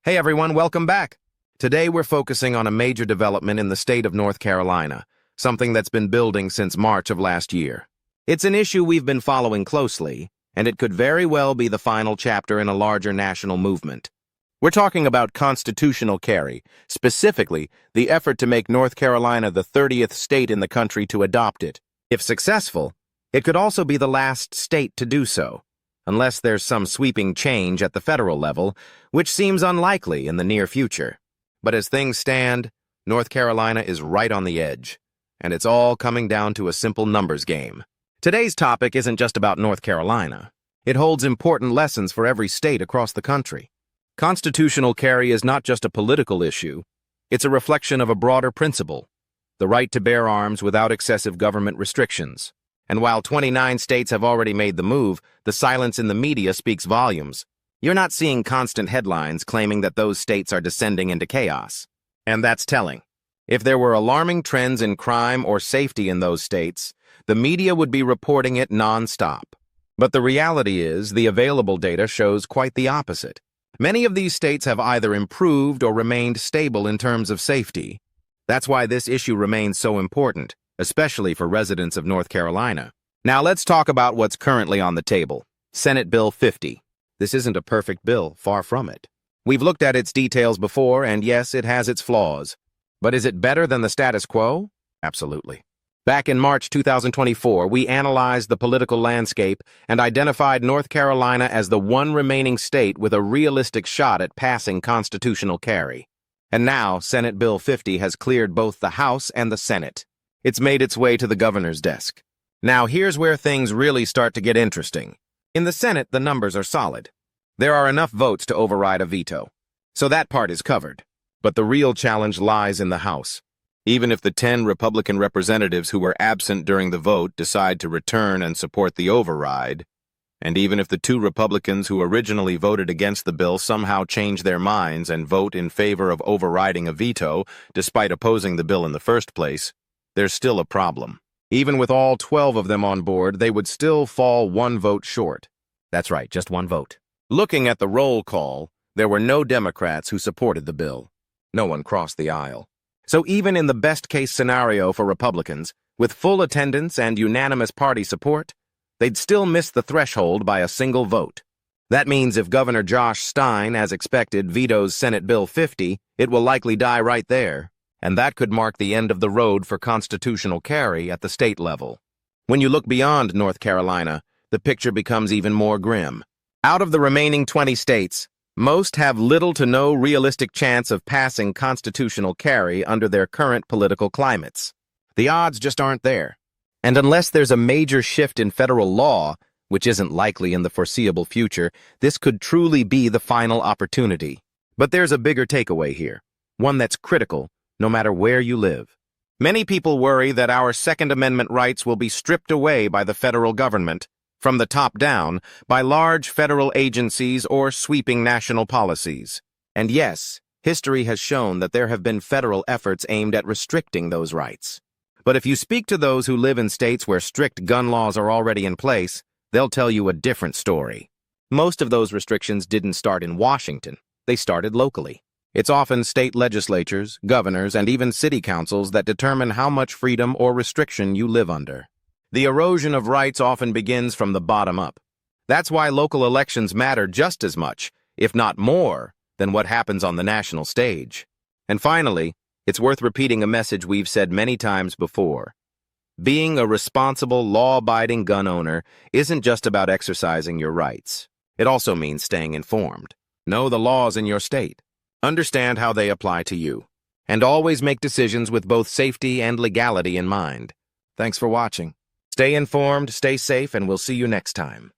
Hey everyone, welcome back. Today we're focusing on a major development in the state of North Carolina, something that's been building since March of last year. It's an issue we've been following closely, and it could very well be the final chapter in a larger national movement. We're talking about constitutional carry, specifically the effort to make North Carolina the 30th state in the country to adopt it. If successful, it could also be the last state to do so, unless there's some sweeping change at the federal level, which seems unlikely in the near future. But as things stand, North Carolina is right on the edge, and it's all coming down to a simple numbers game. Today's topic isn't just about North Carolina. It holds important lessons for every state across the country. Constitutional carry is not just a political issue, it's a reflection of a broader principle: the right to bear arms without excessive government restrictions. And while 29 states have already made the move, the silence in the media speaks volumes. You're not seeing constant headlines claiming that those states are descending into chaos. And that's telling. If there were alarming trends in crime or safety in those states, the media would be reporting it non-stop. But the reality is, the available data shows quite the opposite. Many of these states have either improved or remained stable in terms of safety. That's why this issue remains so important, especially for residents of North Carolina. Now let's talk about what's currently on the table. Senate Bill 50. This isn't a perfect bill, far from it. We've looked at its details before, and yes, it has its flaws. But is it better than the status quo? Absolutely. Back in March 2024, we analyzed the political landscape and identified North Carolina as the one remaining state with a realistic shot at passing constitutional carry. And now, Senate Bill 50 has cleared both the House and the Senate. It's made its way to the governor's desk. Now here's where things really start to get interesting. In the Senate, the numbers are solid. There are enough votes to override a veto. So that part is covered. But the real challenge lies in the House. Even if the 10 Republican representatives who were absent during the vote decide to return and support the override, and even if the 2 Republicans who originally voted against the bill somehow change their minds and vote in favor of overriding a veto, despite opposing the bill in the first place, there's still a problem. Even with all 12 of them on board, they would still fall 1 vote short. That's right, just 1 vote. Looking at the roll call, there were no Democrats who supported the bill. No one crossed the aisle. So even in the best-case scenario for Republicans, with full attendance and unanimous party support, they'd still miss the threshold by a single vote. That means if Governor Josh Stein, as expected, vetoes Senate Bill 50, it will likely die right there. And that could mark the end of the road for constitutional carry at the state level. When you look beyond North Carolina, the picture becomes even more grim. Out of the remaining 20 states, most have little to no realistic chance of passing constitutional carry under their current political climates. The odds just aren't there. And unless there's a major shift in federal law, which isn't likely in the foreseeable future, this could truly be the final opportunity. But there's a bigger takeaway here, one that's critical, no matter where you live. Many people worry that our Second Amendment rights will be stripped away by the federal government, from the top down, by large federal agencies or sweeping national policies. And yes, history has shown that there have been federal efforts aimed at restricting those rights. But if you speak to those who live in states where strict gun laws are already in place, they'll tell you a different story. Most of those restrictions didn't start in Washington. They started locally. It's often state legislatures, governors, and even city councils that determine how much freedom or restriction you live under. The erosion of rights often begins from the bottom up. That's why local elections matter just as much, if not more, than what happens on the national stage. And finally, it's worth repeating a message we've said many times before. Being a responsible, law-abiding gun owner isn't just about exercising your rights. It also means staying informed. Know the laws in your state. Understand how they apply to you. And always make decisions with both safety and legality in mind. Thanks for watching. Stay informed, stay safe, and we'll see you next time.